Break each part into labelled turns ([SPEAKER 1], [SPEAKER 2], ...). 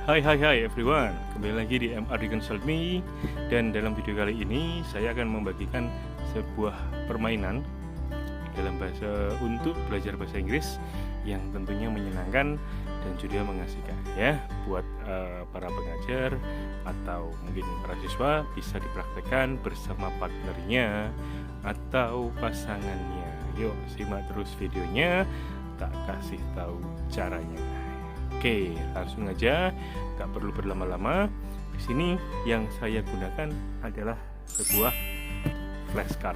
[SPEAKER 1] Hai everyone, kembali lagi di MR Consult Me. Dan dalam video kali ini saya akan membagikan sebuah permainan dalam bahasa untuk belajar bahasa Inggris yang tentunya menyenangkan dan juga mengasihkan ya. Buat para pengajar atau mungkin para siswa bisa dipraktekkan bersama partnernya atau pasangannya. Yuk simak terus videonya, tak kasih tahu caranya. Oke, langsung aja, nggak perlu berlama-lama. Di sini yang saya gunakan adalah sebuah flashcard.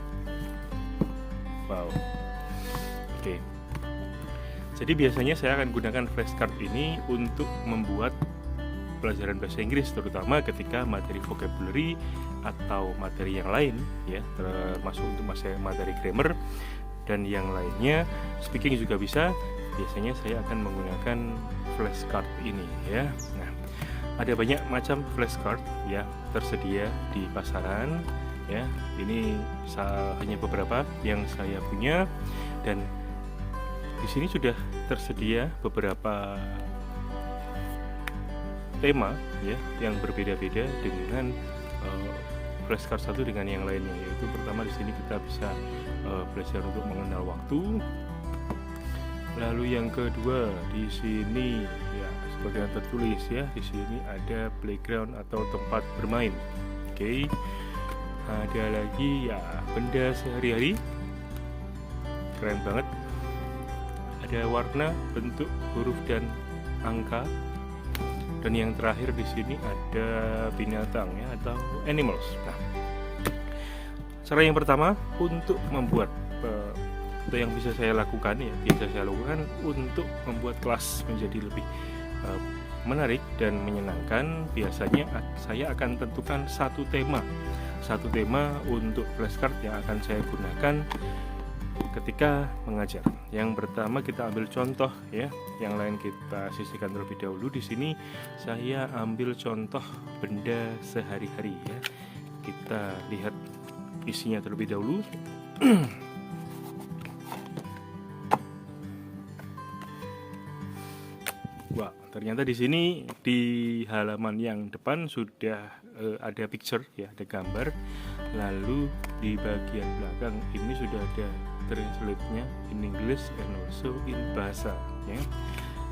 [SPEAKER 1] Wow. Oke. Jadi biasanya saya akan gunakan flashcard ini untuk membuat pelajaran bahasa Inggris, terutama ketika materi vocabulary atau materi yang lain, ya, termasuk untuk materi grammar dan yang lainnya. Speaking juga bisa. Biasanya saya akan menggunakan flashcard ini ya. Nah, ada banyak macam flashcard ya tersedia di pasaran ya. Ini hanya beberapa yang saya punya, dan di sini sudah tersedia beberapa tema ya yang berbeda-beda dengan flashcard satu dengan yang lainnya. Yaitu pertama di sini kita bisa belajar untuk mengenal waktu. Lalu yang kedua di sini ya seperti yang tertulis ya, di sini ada playground atau tempat bermain. Oke. Ada lagi ya benda sehari-hari. Keren banget. Ada warna, bentuk, huruf dan angka. Dan yang terakhir di sini ada binatang ya atau animals. Nah, cara yang pertama untuk membuat atau yang bisa saya lakukan ya, biasa saya lakukan untuk membuat kelas menjadi lebih menarik dan menyenangkan. Biasanya saya akan tentukan satu tema untuk flashcard yang akan saya gunakan ketika mengajar. Yang pertama kita ambil contoh ya, yang lain kita sisihkan terlebih dahulu. Di sini saya ambil contoh benda sehari-hari ya. Kita lihat isinya terlebih dahulu. Wah, ternyata di sini di halaman yang depan sudah ada picture ya, ada gambar. Lalu di bagian belakang ini sudah ada translate-nya in English and also in bahasa ya.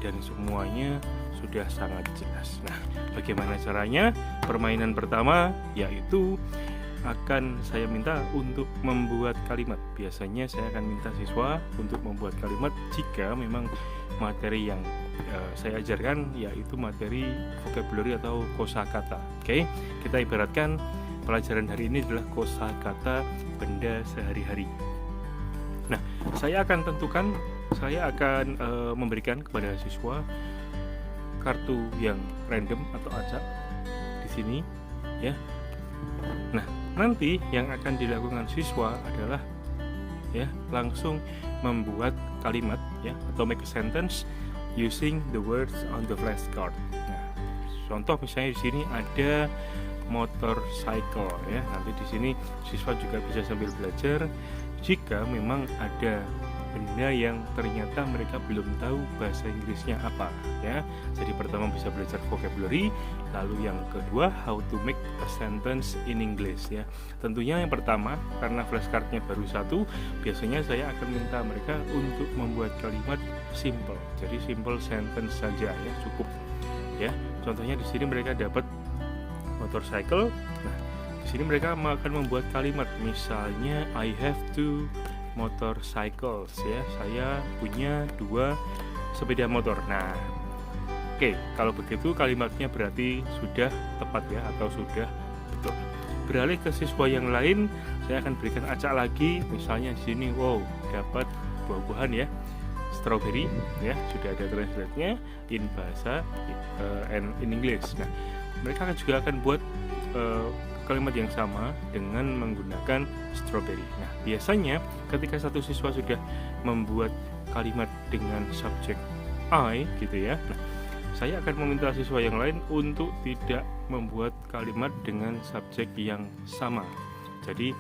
[SPEAKER 1] Dan semuanya sudah sangat jelas. Nah, bagaimana caranya? Permainan pertama yaitu akan saya minta untuk membuat kalimat. Biasanya saya akan minta siswa untuk membuat kalimat jika memang materi yang saya ajarkan yaitu materi vocabulary atau kosakata. Oke, kita ibaratkan pelajaran hari ini adalah kosakata benda sehari-hari. Nah, saya akan memberikan kepada siswa kartu yang random atau acak di sini ya. Nah, nanti yang akan dilakukan siswa adalah ya langsung membuat kalimat ya atau make a sentence using the words on the flashcard. Nah, contoh misalnya di sini ada motorcycle ya. Nanti di sini siswa juga bisa sambil belajar jika memang ada benda yang ternyata mereka belum tahu bahasa Inggrisnya apa ya. Jadi pertama bisa belajar vocabulary, lalu yang kedua how to make a sentence in English ya. Tentunya yang pertama karena flashcardnya baru satu, biasanya saya akan minta mereka untuk membuat kalimat simple. Jadi simple sentence saja ya, cukup ya. Contohnya di sini mereka dapat motorcycle. Nah, di sini mereka akan membuat kalimat misalnya I have two motorcycles ya, saya punya 2 sepeda motor. Nah, oke, kalau begitu kalimatnya berarti sudah tepat ya atau sudah betul. Beralih ke siswa yang lain, saya akan berikan acak lagi. Misalnya di sini, wow, dapat buah-buahan ya, strawberry ya, sudah ada translate-nya in bahasa and in English. Nah, mereka juga akan buat kalimat yang sama dengan menggunakan strawberry. Nah, biasanya ketika satu siswa sudah membuat kalimat dengan subjek I gitu ya. Nah, saya akan meminta siswa yang lain untuk tidak membuat kalimat dengan subjek yang sama. Jadi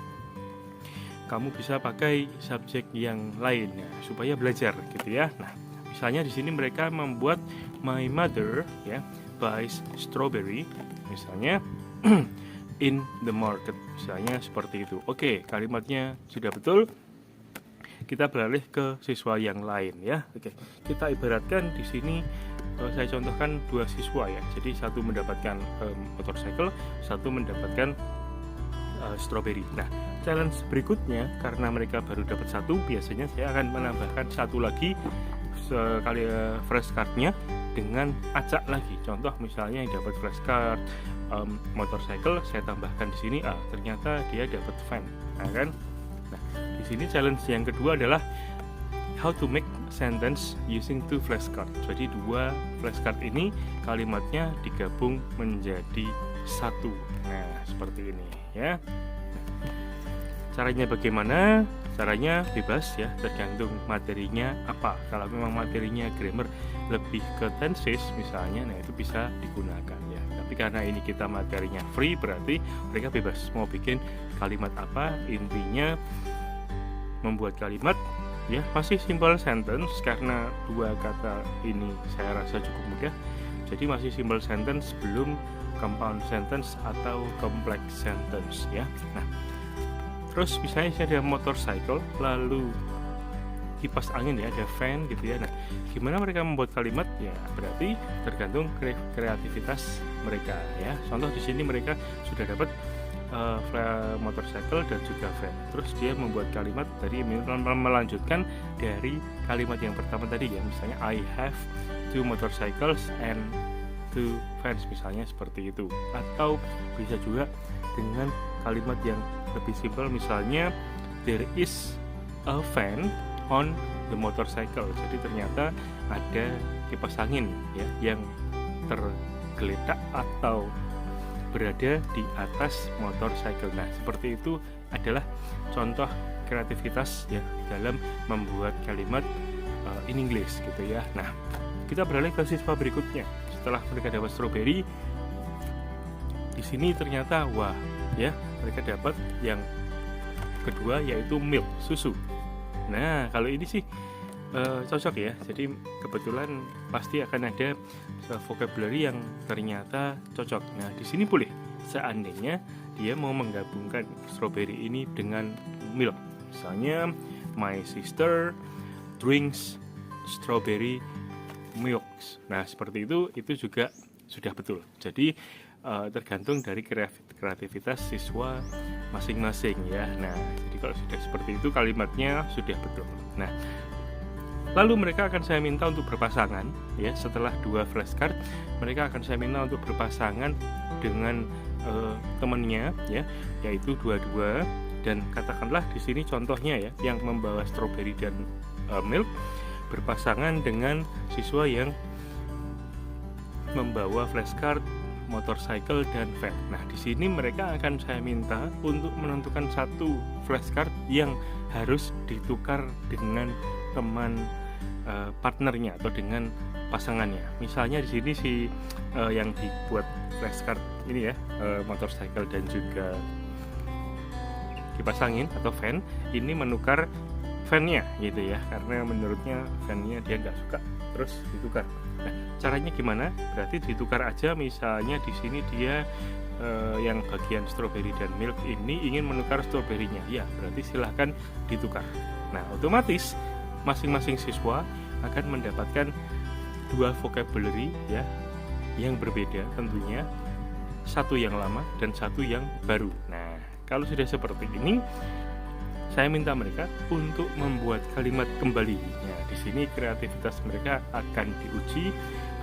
[SPEAKER 1] kamu bisa pakai subjek yang lain ya, supaya belajar gitu ya. Nah, misalnya di sini mereka membuat my mother ya. buys strawberry, misalnya in the market, misalnya seperti itu. Oke, kalimatnya sudah betul. Kita beralih ke siswa yang lain ya. Oke, kita ibaratkan di sini saya contohkan dua siswa ya. Jadi satu mendapatkan motorcycle, satu mendapatkan strawberry. Nah, challenge berikutnya karena mereka baru dapat satu, biasanya saya akan menambahkan satu lagi sekali flashcardnya dengan acak lagi. Contoh misalnya yang dapat flashcard motorcycle, saya tambahkan di sini ternyata dia dapat van, nah, kan? Nah, di sini challenge yang kedua adalah how to make sentence using two flashcard. Jadi dua flashcard ini kalimatnya digabung menjadi satu. Nah, seperti ini ya. Caranya bagaimana? Caranya bebas ya, tergantung materinya apa. Kalau memang materinya grammar lebih ke tenses misalnya, nah itu bisa digunakan ya. Tapi karena ini kita materinya free, berarti mereka bebas mau bikin kalimat apa. Intinya membuat kalimat ya masih simple sentence, karena dua kata ini saya rasa cukup mudah. Jadi masih simple sentence, belum compound sentence atau complex sentence ya. Nah, terus misalnya saya ada motorcycle, lalu kipas angin ya, ada fan gitu ya. Nah, gimana mereka membuat kalimat ya? Berarti tergantung kreativitas mereka ya. Contoh di sini mereka sudah dapat motorcycle dan juga van. Terus dia membuat kalimat dari melanjutkan dari kalimat yang pertama tadi ya. Misalnya I have two motorcycles and two vans, misalnya seperti itu. Atau bisa juga dengan kalimat yang lebih simpel, misalnya there is a fan on the motorcycle. Jadi ternyata ada kipas angin ya yang tergeletak atau berada di atas motorcycle. Nah, seperti itu adalah contoh kreativitas ya dalam membuat kalimat in English gitu ya. Nah, kita beralih ke siswa berikutnya. Setelah mereka dapat strawberry, di sini ternyata wah ya, mereka dapat yang kedua yaitu milk, susu. Nah, kalau ini sih cocok ya. Jadi kebetulan pasti akan ada vocabulary yang ternyata cocok. Nah, di sini boleh seandainya dia mau menggabungkan strawberry ini dengan milk. Misalnya my sister drinks strawberry milk. Nah, seperti itu juga sudah betul. Jadi tergantung dari kreativitas siswa masing-masing ya. Nah, jadi kalau sudah seperti itu kalimatnya sudah betul. Nah, lalu mereka akan saya minta untuk berpasangan ya. Setelah dua flashcard, mereka akan saya minta untuk berpasangan dengan temannya ya, yaitu dua-dua. Dan katakanlah di sini contohnya ya, yang membawa strawberry dan milk berpasangan dengan siswa yang membawa flashcard motorcycle dan van. Nah, di sini mereka akan saya minta untuk menentukan satu flashcard yang harus ditukar dengan teman partnernya atau dengan pasangannya. Misalnya di sini yang dibuat flashcard ini ya, motorcycle dan juga kipas angin atau van ini menukar van-nya gitu ya, karena menurutnya van-nya dia nggak suka, terus ditukar. Nah, caranya gimana? Berarti ditukar aja. Misalnya di sini dia yang bagian strawberry dan milk ini ingin menukar strawberry-nya, ya berarti silahkan ditukar. Nah, otomatis masing-masing siswa akan mendapatkan dua vocabulary ya yang berbeda tentunya, satu yang lama dan satu yang baru. Nah, kalau sudah seperti ini, saya minta mereka untuk membuat kalimat kembali. Nah, di sini kreativitas mereka akan diuji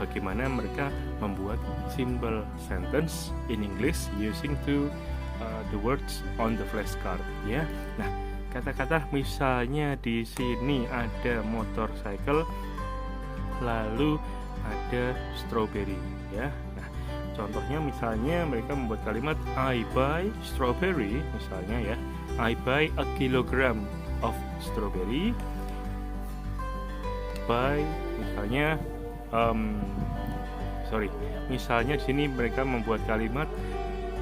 [SPEAKER 1] bagaimana mereka membuat simple sentence in English using the words on the flashcard ya. Nah, kata-kata misalnya di sini ada motorcycle lalu ada strawberry ya. Nah, contohnya misalnya mereka membuat kalimat I buy strawberry misalnya ya. I buy a kilogram of strawberry by misalnya misalnya di sini mereka membuat kalimat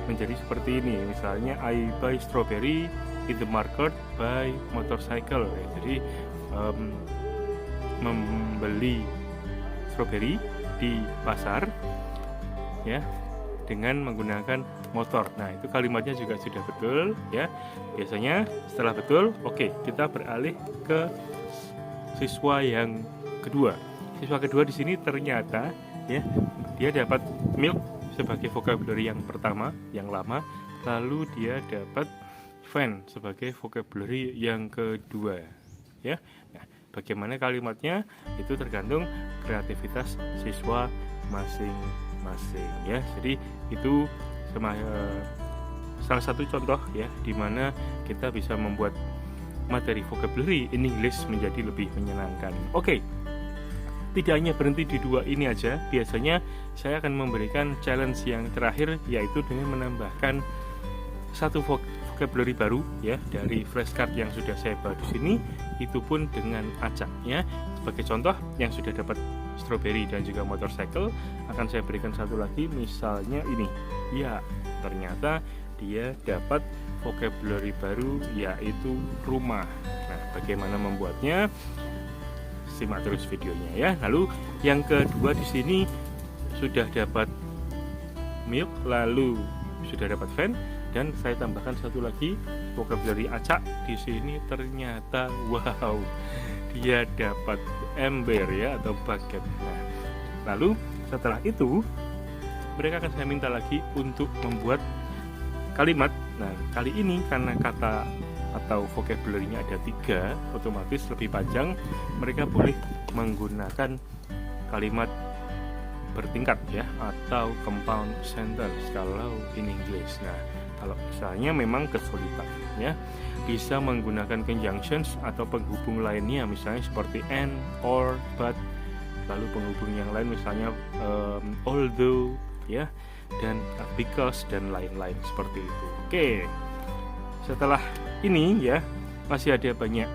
[SPEAKER 1] menjadi seperti ini. Misalnya I buy strawberry in the market by motorcycle. Jadi membeli strawberry di pasar ya dengan menggunakan motor. Nah, itu kalimatnya juga sudah betul ya. Biasanya setelah betul, oke, kita beralih ke siswa yang kedua. Siswa kedua di sini ternyata ya dia dapat milk sebagai vocabulary yang pertama, yang lama, lalu dia dapat fan sebagai vocabulary yang kedua ya. Nah, bagaimana kalimatnya itu tergantung kreativitas siswa masing-masing ya. Jadi itu salah satu contoh ya di mana kita bisa membuat materi vocabulary in English menjadi lebih menyenangkan. Oke. Tidak hanya berhenti di dua ini aja, biasanya saya akan memberikan challenge yang terakhir, yaitu dengan menambahkan satu vocabulary baru ya dari flashcard yang sudah saya bahas di sini, itu pun dengan acaknya. Sebagai contoh, yang sudah dapat strawberry dan juga motorcycle, akan saya berikan satu lagi, misalnya ini. Ya, ternyata dia dapat vocabulary baru, yaitu rumah. Nah, bagaimana membuatnya? Simak terus videonya ya. Lalu yang kedua di sini sudah dapat milk, lalu sudah dapat fan, dan saya tambahkan satu lagi vocabulary acak di sini. Ternyata wow, dia dapat ember ya atau bucket. Nah, lalu setelah itu mereka akan saya minta lagi untuk membuat kalimat. Nah, kali ini karena kata atau vocabulary-nya ada 3, otomatis lebih panjang. Mereka boleh menggunakan kalimat bertingkat ya atau compound sentence kalau in English. Nah, kalau misalnya memang kesulitan ya, bisa menggunakan conjunctions atau penghubung lainnya, misalnya seperti and, or, but, lalu penghubung yang lain misalnya although ya, dan because dan lain-lain seperti itu. Oke. Setelah ini ya, masih ada banyak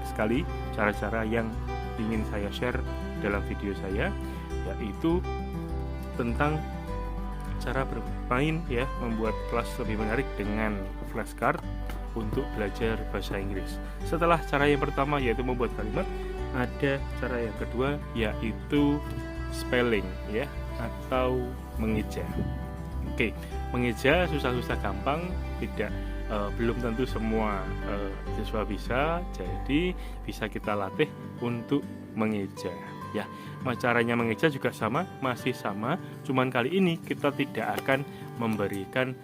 [SPEAKER 1] sekali cara-cara yang ingin saya share dalam video saya, yaitu tentang cara bermain ya, membuat kelas lebih menarik dengan flashcard untuk belajar bahasa Inggris. Setelah cara yang pertama yaitu membuat kalimat, ada cara yang kedua yaitu spelling ya atau mengeja. Oke, mengeja susah-susah gampang, belum tentu semua siswa bisa, jadi bisa kita latih untuk mengeja ya. Caranya mengeja juga masih sama, cuman kali ini kita tidak akan memberikan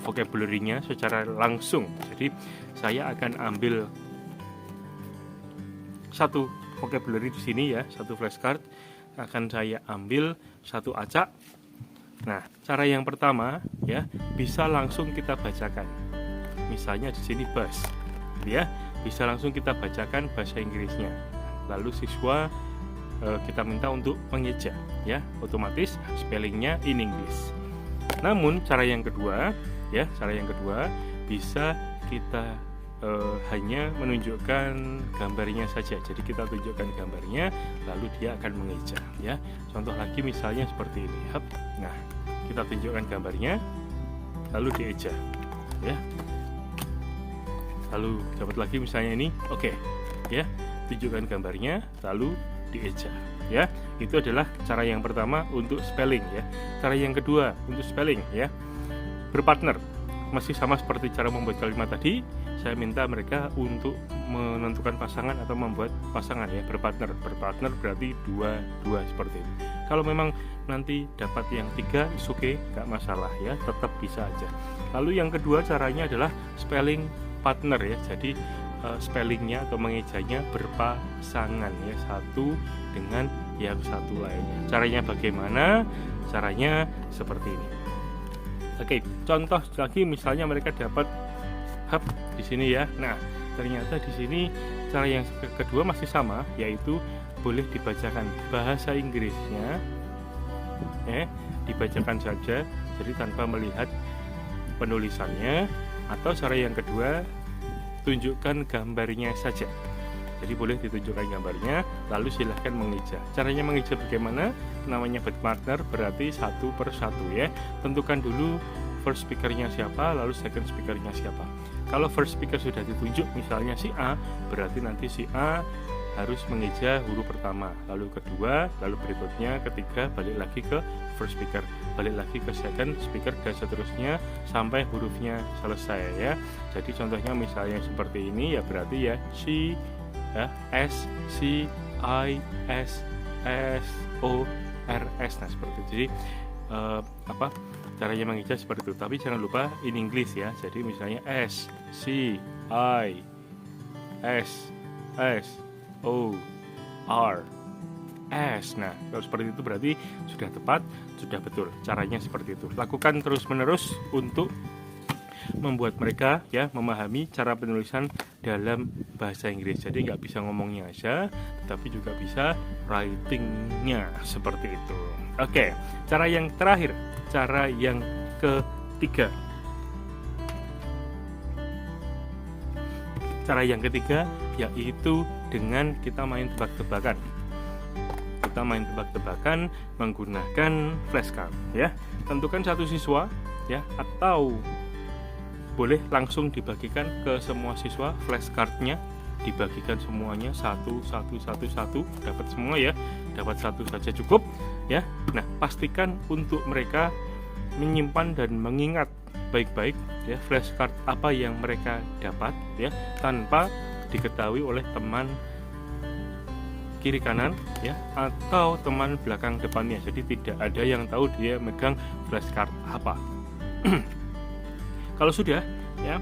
[SPEAKER 1] vocabulary-nya secara langsung. Jadi saya akan ambil satu vocabulary di sini ya, satu flashcard, akan saya ambil satu acak. Nah, cara yang pertama ya, bisa langsung kita bacakan. Misalnya di sini bus, ya, bisa langsung kita bacakan bahasa Inggrisnya. Lalu siswa kita minta untuk mengeja, ya, otomatis spellingnya in English. Namun cara yang kedua, ya, bisa kita hanya menunjukkan gambarnya saja. Jadi kita tunjukkan gambarnya, lalu dia akan mengeja. Ya, contoh lagi misalnya seperti ini. Nah, kita tunjukkan gambarnya, lalu dieja. Ya, lalu dapat lagi misalnya ini. Oke, ya, tunjukkan gambarnya, lalu dieja. Ya, itu adalah cara yang pertama untuk spelling. Ya, cara yang kedua untuk spelling, ya, berpartner. Masih sama seperti cara membuat kalimat tadi. Saya minta mereka untuk menentukan pasangan atau membuat pasangan, ya, berpartner berarti dua seperti itu. Kalau memang nanti dapat yang 3, it's okay, nggak masalah, ya, tetap bisa aja. Lalu yang kedua caranya adalah spelling partner, ya, jadi spellingnya atau mengejanya berpasangan, ya, satu dengan yang satu lainnya. Caranya bagaimana? Caranya seperti ini. Oke, contoh lagi misalnya mereka dapat hub di sini, ya. Nah, ternyata di sini cara yang kedua masih sama, yaitu boleh dibacakan bahasa Inggrisnya, dibacakan saja, jadi tanpa melihat penulisannya. Atau cara yang kedua, tunjukkan gambarnya saja. Jadi boleh ditunjukkan gambarnya, lalu silahkan mengeja. Caranya mengeja bagaimana? Namanya berpartner, berarti satu per satu, ya. Tentukan dulu first speakernya siapa, lalu second speakernya siapa. Kalau first speaker sudah ditunjuk, misalnya si A, berarti nanti si A harus mengeja huruf pertama, lalu kedua, lalu berikutnya ketiga, balik lagi ke first speaker, balik lagi ke second speaker, dan seterusnya sampai hurufnya selesai ya. Jadi contohnya misalnya seperti ini ya, berarti ya C ya, S C I S S O R S. Nah seperti itu. Jadi caranya mengeja seperti itu. Tapi jangan lupa in English ya. Jadi misalnya S C I S S O R S. Nah kalau seperti itu berarti sudah tepat, sudah betul. Caranya seperti itu. Lakukan terus menerus untuk membuat mereka ya memahami cara penulisan dalam bahasa Inggris. Jadi nggak bisa ngomongnya aja, tetapi juga bisa writingnya seperti itu. Oke, cara yang terakhir, cara yang ketiga. Cara yang ketiga yaitu dengan kita main tebak-tebakan. Kita main tebak-tebakan menggunakan flashcard ya. Tentukan satu siswa ya, atau boleh langsung dibagikan ke semua siswa, flashcardnya dibagikan semuanya satu, dapat semua ya, dapat satu saja cukup ya. Nah pastikan untuk mereka menyimpan dan mengingat baik-baik ya flashcard apa yang mereka dapat ya, tanpa diketahui oleh teman kiri kanan ya, atau teman belakang depannya. Jadi tidak ada yang tahu dia megang flashcard apa. Kalau sudah ya,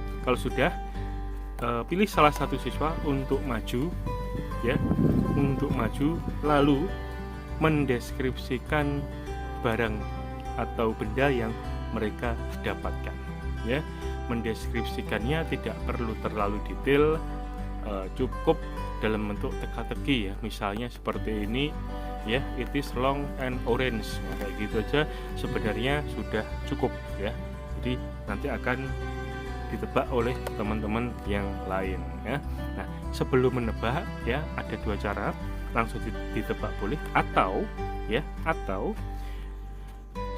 [SPEAKER 1] pilih salah satu siswa untuk maju ya, untuk maju lalu mendeskripsikan barang atau benda yang mereka dapatkan ya. Mendeskripsikannya tidak perlu terlalu detail, cukup dalam bentuk teka-teki ya. Misalnya seperti ini ya, it is long and orange. Nah, kayak gitu aja sebenarnya sudah cukup ya. Jadi nanti akan ditebak oleh teman-teman yang lain ya. Nah sebelum menebak ya, ada dua cara, langsung ditebak boleh, atau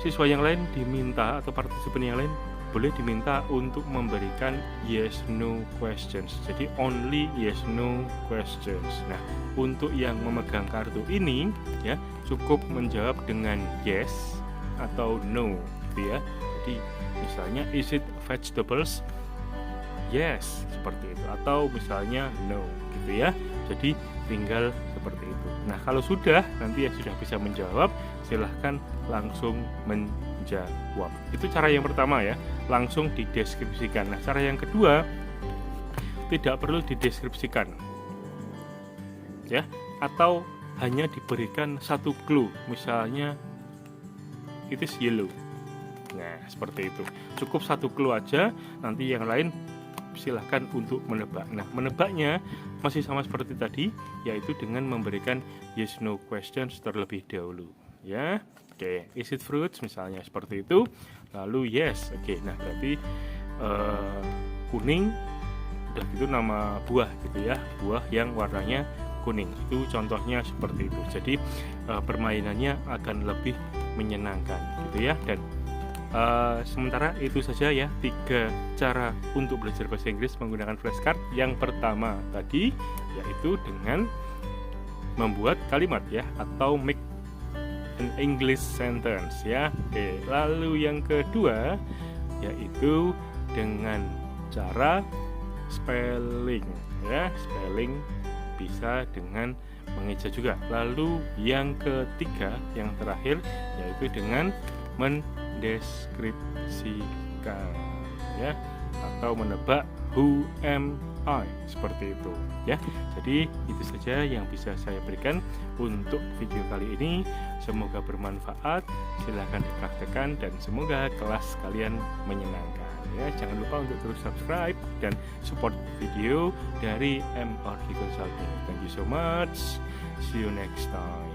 [SPEAKER 1] siswa yang lain diminta, atau partisipan yang lain boleh diminta untuk memberikan yes no questions. Jadi only yes no questions. Nah untuk yang memegang kartu ini ya, cukup menjawab dengan yes atau no gitu ya. Jadi misalnya is it vegetables? Yes, seperti itu. Atau misalnya no gitu ya. Jadi tinggal seperti itu. Nah kalau sudah, nanti ya sudah bisa menjawab, silahkan langsung menjawab. Itu cara yang pertama ya, langsung dideskripsikan. Nah cara yang kedua, tidak perlu dideskripsikan ya, atau hanya diberikan satu clue. Misalnya it is yellow. Nah seperti itu, cukup satu clue aja, nanti yang lain silahkan untuk menebak. Nah menebaknya masih sama seperti tadi, yaitu dengan memberikan yes no questions terlebih dahulu ya. Oke, is it fruits misalnya seperti itu, lalu yes. Oke, nah berarti kuning, udah gitu nama buah gitu ya, buah yang warnanya kuning, itu contohnya seperti itu. Jadi permainannya akan lebih menyenangkan gitu ya. Dan sementara itu saja ya, 3 cara untuk belajar bahasa Inggris menggunakan flashcard. Yang pertama tadi yaitu dengan membuat kalimat ya, atau make an English sentence ya. Oke, lalu yang kedua yaitu dengan cara spelling ya, spelling bisa dengan mengeja juga. Lalu yang ketiga, yang terakhir yaitu dengan mendeskripsikan ya, atau menebak who am I, seperti itu ya. Jadi itu saja yang bisa saya berikan untuk video kali ini. Semoga bermanfaat, silahkan dipraktekkan, dan semoga kelas kalian menyenangkan ya. Jangan lupa untuk terus subscribe dan support video dari MRD Consulting. Thank you so much, see you next time.